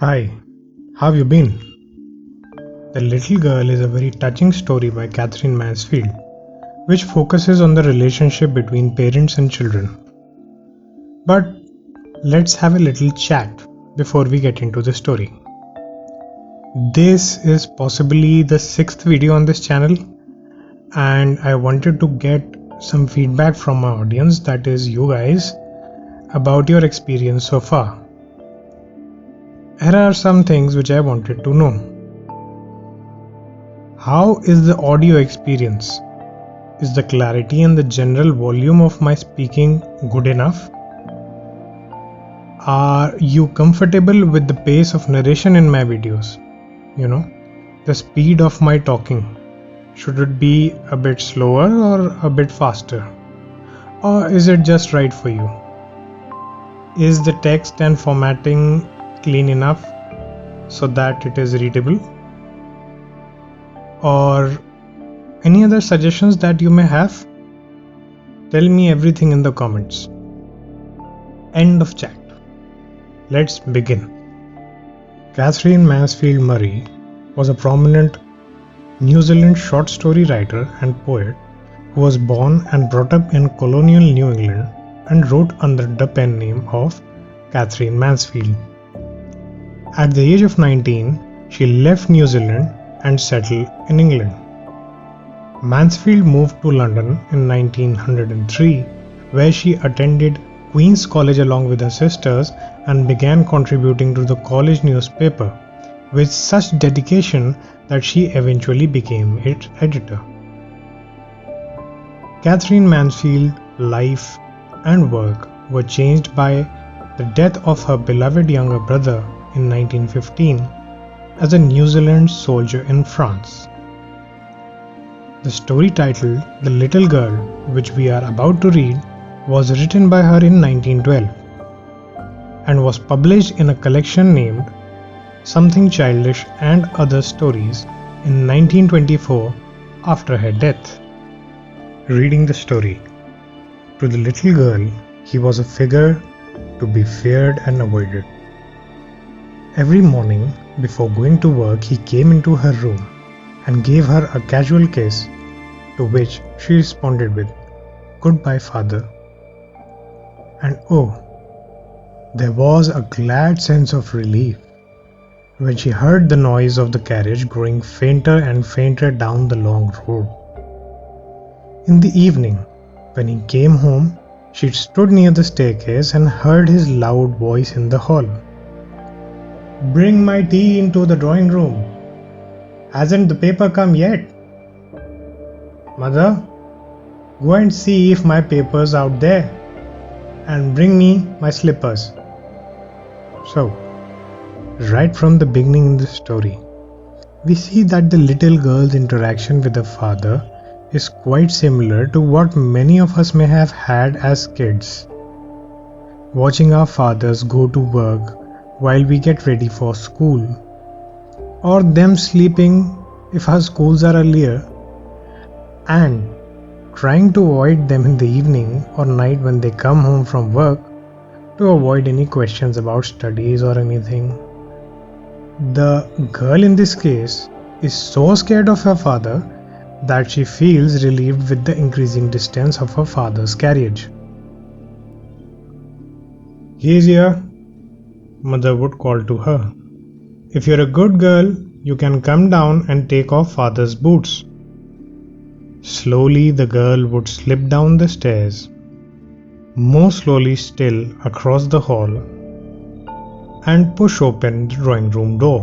Hi, how have you been? The Little Girl is a very touching story by Catherine Mansfield, which focuses on the relationship between parents and children. But let's have a little chat before we get into the story. This is possibly the sixth video on this channel, and I wanted to get some feedback from my audience, that is, you guys, about your experience so far. Here are some things which I wanted to know. How is the audio experience? Is the clarity and the general volume of my speaking good enough? Are you comfortable with the pace of narration in my videos? The speed of my talking. Should it be a bit slower or a bit faster? Or is it just right for you? Is the text and formatting clean enough so that it is readable? Or any other suggestions that you may have? Tell me everything in the comments. End of chat. Let's begin. Catherine Mansfield Murray was a prominent New Zealand short story writer and poet who was born and brought up in colonial New England and wrote under the pen name of Catherine Mansfield. At the age of 19, she left New Zealand and settled in England. Mansfield moved to London in 1903, where she attended Queen's College along with her sisters and began contributing to the college newspaper with such dedication that she eventually became its editor. Catherine Mansfield's life and work were changed by the death of her beloved younger brother in 1915 as a New Zealand soldier in France. The story titled The Little Girl, which we are about to read, was written by her in 1912 and was published in a collection named Something Childish and Other Stories in 1924 after her death. Reading the story. To the little girl, he was a figure to be feared and avoided. Every morning, before going to work, he came into her room and gave her a casual kiss, to which she responded with, "Goodbye, father." And oh, there was a glad sense of relief when she heard the noise of the carriage growing fainter and fainter down the long road. In the evening, when he came home, she stood near the staircase and heard his loud voice in the hall. "Bring my tea into the drawing room. Hasn't the paper come yet? Mother, go and see if my paper's out there, and bring me my slippers." So, right from the beginning in the story, we see that the little girl's interaction with her father is quite similar to what many of us may have had as kids. Watching our fathers go to work while we get ready for school, or them sleeping if our schools are earlier, and trying to avoid them in the evening or night when they come home from work to avoid any questions about studies or anything. The girl in this case is so scared of her father that she feels relieved with the increasing distance of her father's carriage. "He's here," mother would call to her. "If you're a good girl, you can come down and take off father's boots." Slowly the girl would slip down the stairs, more slowly still across the hall, and push open the drawing room door.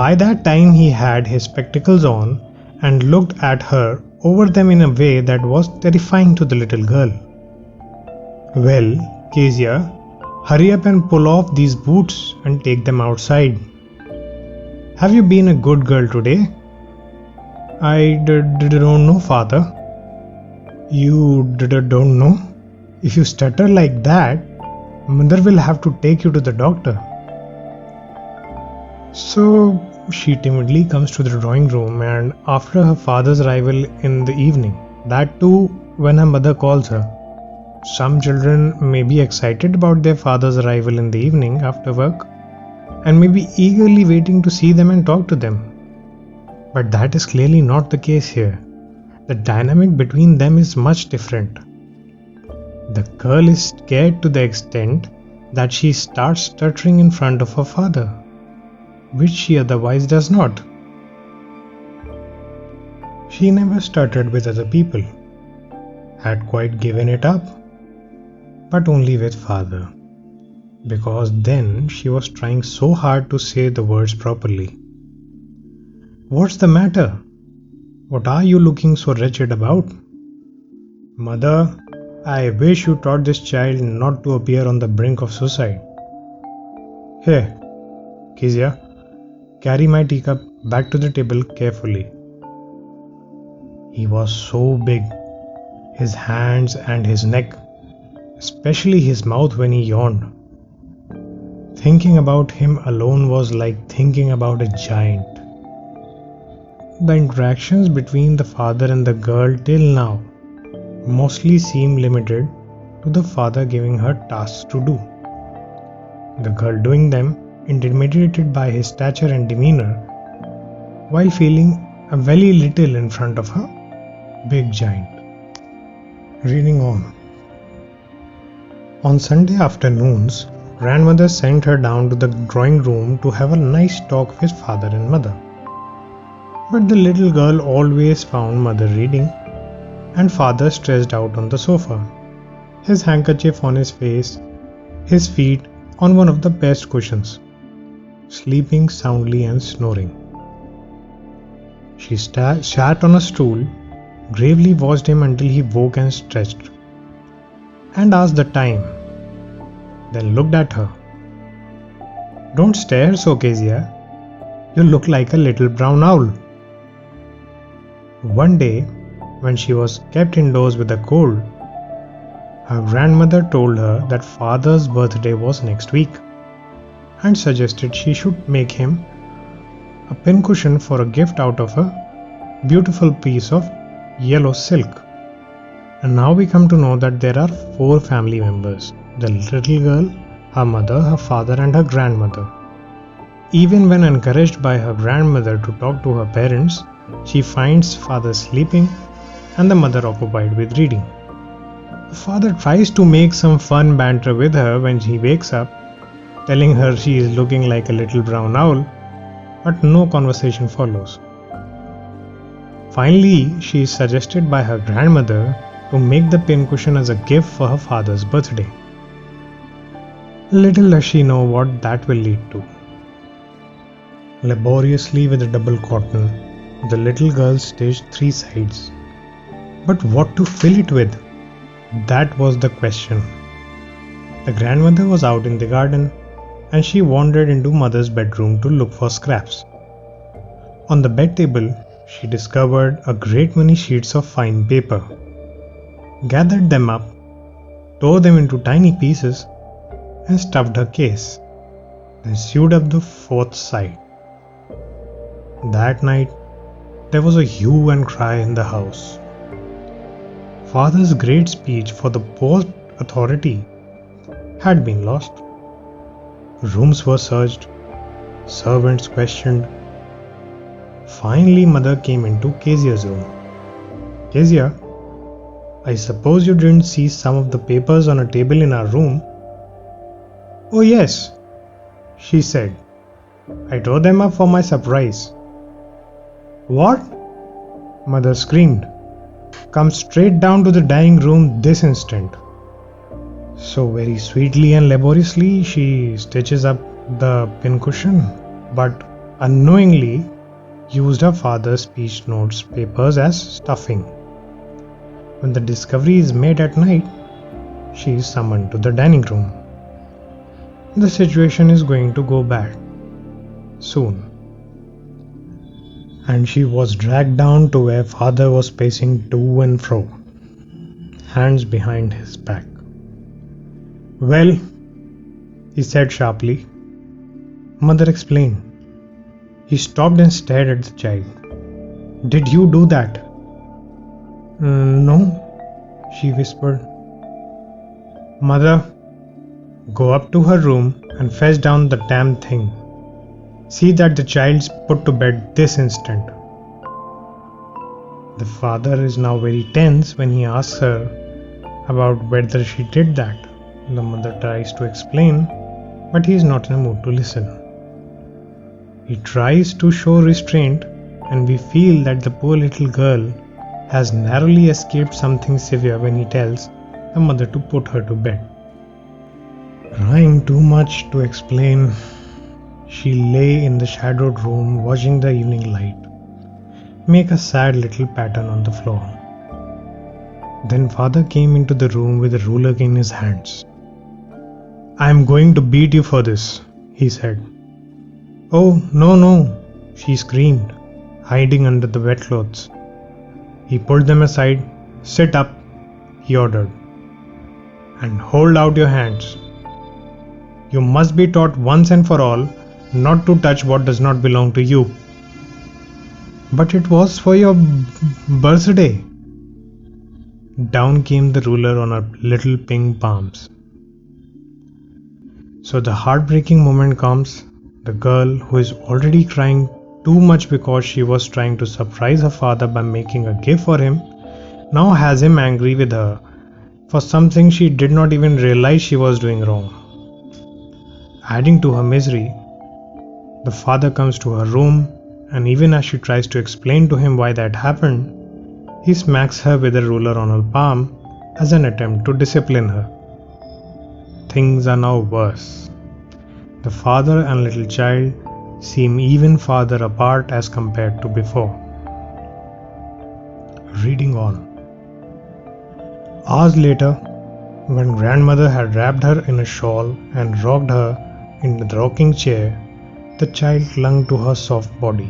By that time he had his spectacles on and looked at her over them in a way that was terrifying to the little girl. "Well, Kezia, hurry up and pull off these boots and take them outside. Have you been a good girl today?" "I don't know, father." "You don't know? If you stutter like that, mother will have to take you to the doctor." So she timidly comes to the drawing room, and after her father's arrival in the evening, that too when her mother calls her. Some children may be excited about their father's arrival in the evening after work, and maybe eagerly waiting to see them and talk to them. But that is clearly not the case here. The dynamic between them is much different. The girl is scared to the extent that she starts stuttering in front of her father, which she otherwise does not. She never stuttered with other people, had quite given it up, but only with father, because then she was trying so hard to say the words properly. "What's the matter? What are you looking so wretched about?" "Mother, I wish you taught this child not to appear on the brink of suicide." "Here, Kezia, carry my teacup back to the table carefully." He was so big, his hands and his neck, especially his mouth when he yawned. Thinking about him alone was like thinking about a giant. The interactions between the father and the girl till now mostly seem limited to the father giving her tasks to do, the girl doing them intimidated by his stature and demeanor, while feeling a very little in front of her big giant. Reading on. On Sunday afternoons, grandmother sent her down to the drawing room to have a nice talk with father and mother. But the little girl always found mother reading and father stretched out on the sofa, his handkerchief on his face, his feet on one of the best cushions, sleeping soundly and snoring. She sat on a stool, gravely watched him until he woke and stretched, and asked the time, then looked at her. "Don't stare so, Kezia. You look like a little brown owl." One day, when she was kept indoors with a cold, her grandmother told her that father's birthday was next week and suggested she should make him a pincushion for a gift out of a beautiful piece of yellow silk. And now we come to know that there are 4 family members: the little girl, her mother, her father, and her grandmother. Even when encouraged by her grandmother to talk to her parents, she finds father sleeping and the mother occupied with reading. The father tries to make some fun banter with her when she wakes up, telling her she is looking like a little brown owl, but no conversation follows. Finally, she is suggested by her grandmother to make the pincushion as a gift for her father's birthday. Little does she know what that will lead to. Laboriously with a double cotton, the little girl stitched 3 sides. But what to fill it with? That was the question. The grandmother was out in the garden, and she wandered into mother's bedroom to look for scraps. On the bed table, she discovered a great many sheets of fine paper, gathered them up, tore them into tiny pieces, and stuffed her case, then sewed up the 4th side. That night, there was a hue and cry in the house. Father's great speech for the post authority had been lost. Rooms were searched, servants questioned. Finally, mother came into Kezia's room. "Kezia, I suppose you didn't see some of the papers on a table in our room?" "Oh yes," she said. "I tore them up for my surprise." "What?" mother screamed. "Come straight down to the dining room this instant." So very sweetly and laboriously she stitches up the pincushion, but unknowingly used her father's speech notes papers as stuffing. When the discovery is made at night, she is summoned to the dining room. The situation is going to go bad soon, and she was dragged down to where father was pacing to and fro, hands behind his back. "Well," he said sharply. Mother explained. He stopped and stared at the child. "Did you do that?" No," she whispered. "Mother, go up to her room and fetch down the damn thing," See that the child's put to bed this instant. The father is now very tense when he asks her about whether she did that. The mother tries to explain, but he is not in a mood to listen. He tries to show restraint, and we feel that the poor little girl has narrowly escaped something severe when he tells the mother to put her to bed. Trying too much to explain, she lay in the shadowed room watching the evening light make a sad little pattern on the floor. Then father came into the room with a ruler in his hands. "I am going to beat you for this," he said. "Oh, no, no," she screamed, hiding under the wet clothes. He pulled them aside. "Sit up," he ordered, "and hold out your hands. You must be taught once and for all not to touch what does not belong to you." "But it was for your birthday." Down came the ruler on her little pink palms. So the heartbreaking moment comes. The girl, who is already crying too much because she was trying to surprise her father by making a gift for him, now has him angry with her for something she did not even realize she was doing wrong. Adding to her misery, the father comes to her room, and even as she tries to explain to him why that happened, he smacks her with a ruler on her palm as an attempt to discipline her. Things are now worse. The father and little child seem even farther apart as compared to before. Reading on. Hours later, when grandmother had wrapped her in a shawl and rocked her in the rocking chair, the child clung to her soft body.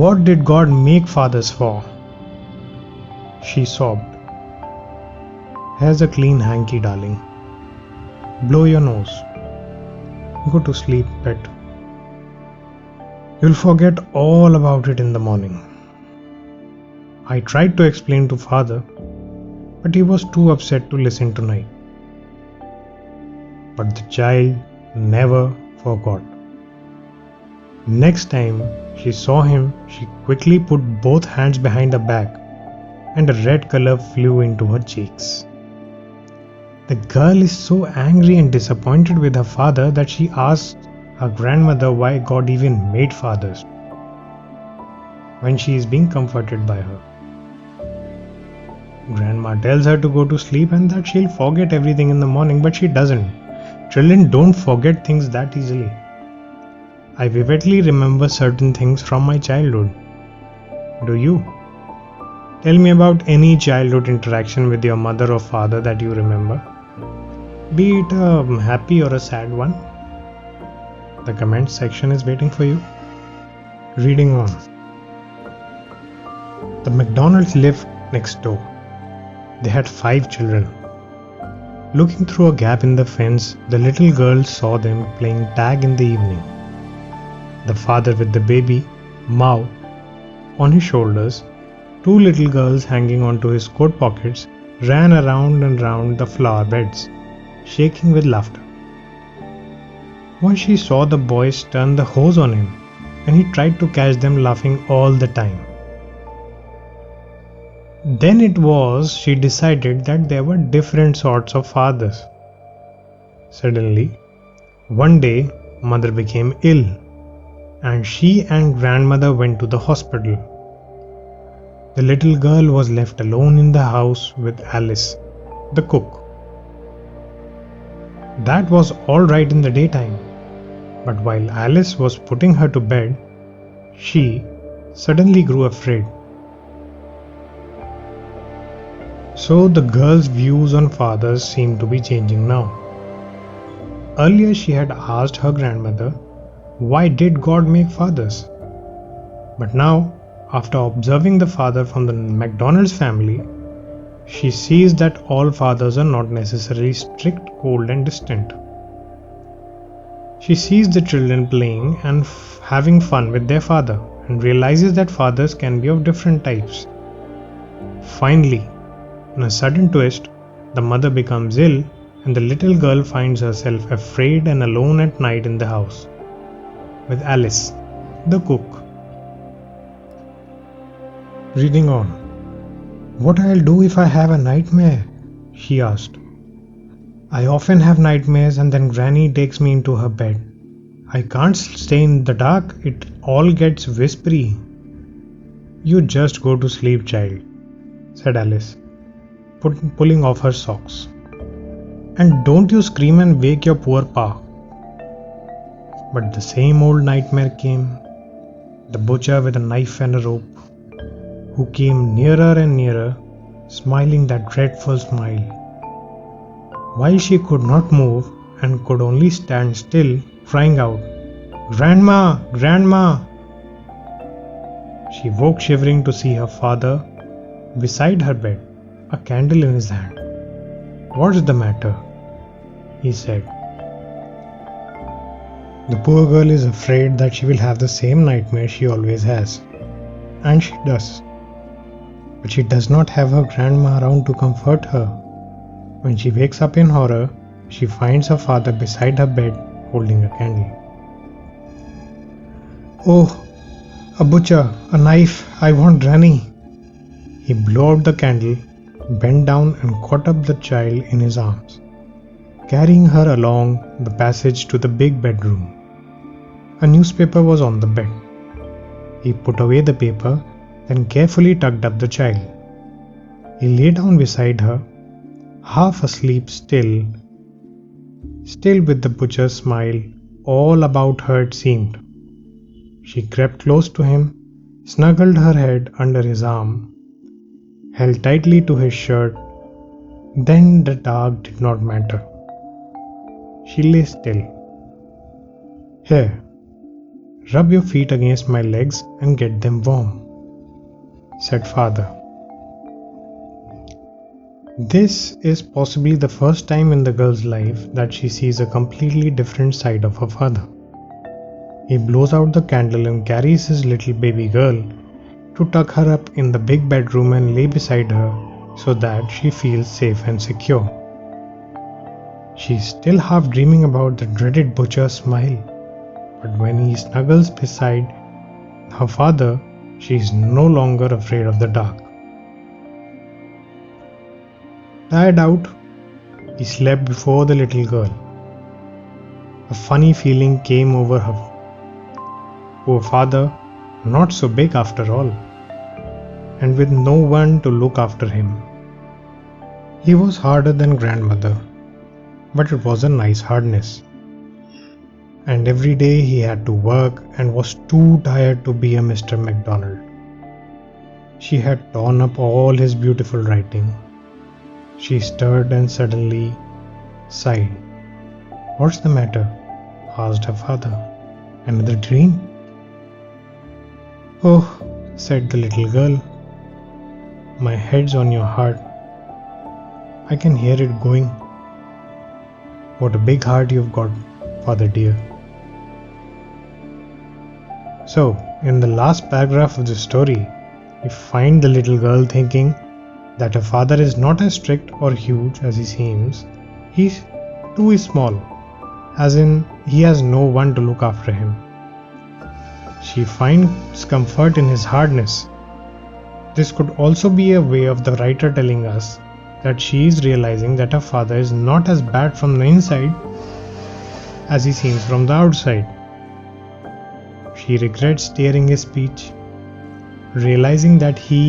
"What did God make fathers for?" she sobbed. "Here's a clean hanky, darling. Blow your nose. Go to sleep, pet. You'll forget all about it in the morning." I tried to explain to father, but he was too upset to listen tonight. But the child never forgot. Next time she saw him, she quickly put both hands behind her back, and a red color flew into her cheeks. The girl is so angry and disappointed with her father that she asks her grandmother why God even made fathers when she is being comforted by her. Grandma tells her to go to sleep and that she'll forget everything in the morning, but she doesn't. Children don't forget things that easily. I vividly remember certain things from my childhood. Do you? Tell me about any childhood interaction with your mother or father that you remember. Be it a happy or a sad one. The comment section is waiting for you. Reading on. The McDonald's lived next door. They had 5 children. Looking through a gap in the fence, the little girl saw them playing tag in the evening. The father with the baby, Mao, on his shoulders, 2 little girls hanging onto his coat pockets, ran around and round the flower beds, shaking with laughter. Once she saw the boys turn the hose on him, and he tried to catch them laughing all the time. Then it was she decided that there were different sorts of fathers. Suddenly, one day, mother became ill, and she and grandmother went to the hospital. The little girl was left alone in the house with Alice, the cook. That was all right in the daytime, but while Alice was putting her to bed, she suddenly grew afraid. So the girl's views on fathers seemed to be changing now. Earlier she had asked her grandmother, why did God make fathers? But now, after observing the father from the McDonald's family, she sees that all fathers are not necessarily strict, cold and distant. She sees the children playing and having fun with their father and realizes that fathers can be of different types. Finally, in a sudden twist, the mother becomes ill and the little girl finds herself afraid and alone at night in the house. with Alice, the cook. Reading on. "What I'll do if I have a nightmare?" she asked. "I often have nightmares and then Granny takes me into her bed. I can't stay in the dark, it all gets whispery." "You just go to sleep, child," said Alice, pulling off her socks. "And don't you scream and wake your poor pa." But the same old nightmare came. The butcher with a knife and a rope, who came nearer and nearer, smiling that dreadful smile. While she could not move and could only stand still, crying out, "Grandma! Grandma!" She woke shivering to see her father beside her bed, a candle in his hand. "What's the matter?" he said. The poor girl is afraid that she will have the same nightmare she always has. And she does. But she does not have her grandma around to comfort her. When she wakes up in horror, she finds her father beside her bed holding a candle. "Oh, a butcher, a knife, I want Granny." He blew out the candle, bent down and caught up the child in his arms, carrying her along the passage to the big bedroom. A newspaper was on the bed. He put away the paper, then carefully tucked up the child. He lay down beside her, half asleep still with the butcher's smile all about her it seemed. She crept close to him, snuggled her head under his arm, held tightly to his shirt. Then the dark did not matter. She lay still. "Here, rub your feet against my legs and get them warm," said father. This is possibly the first time in the girl's life that she sees a completely different side of her father. He blows out the candle and carries his little baby girl to tuck her up in the big bedroom and lay beside her so that she feels safe and secure. She is still half dreaming about the dreaded butcher's smile, but when he snuggles beside her father, she is no longer afraid of the dark. Tired out, he slept before the little girl. A funny feeling came over her. Poor father, not so big after all, and with no one to look after him. He was harder than grandmother, but it was a nice hardness. And every day he had to work and was too tired to be a Mr. McDonald. She had torn up all his beautiful writing. She stirred and suddenly sighed. "What's the matter?" asked her father. "Another dream?" "Oh," said the little girl, "my head's on your heart. I can hear it going. What a big heart you've got, father dear." So, in the last paragraph of the story, we find the little girl thinking that her father is not as strict or huge as he seems. He's too small, as in he has no one to look after him. She finds comfort in his hardness. This could also be a way of the writer telling us that she is realizing that her father is not as bad from the inside as he seems from the outside. She regrets tearing his speech, realizing that he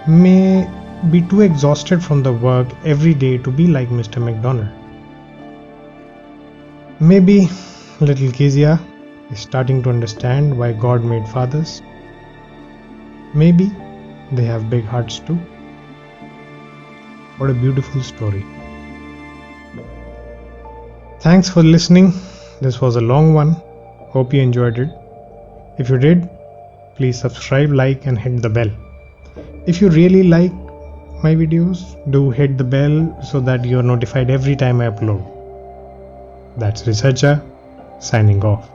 may be too exhausted from the work every day to be like Mr. McDonald. Maybe little Kezia is starting to understand why God made fathers. Maybe they have big hearts too. What a beautiful story. Thanks for listening. This was a long one. Hope you enjoyed it. If you did, please subscribe, like, and hit the bell. If you really like my videos, do hit the bell so that you are notified every time I upload. That's Researcher signing off.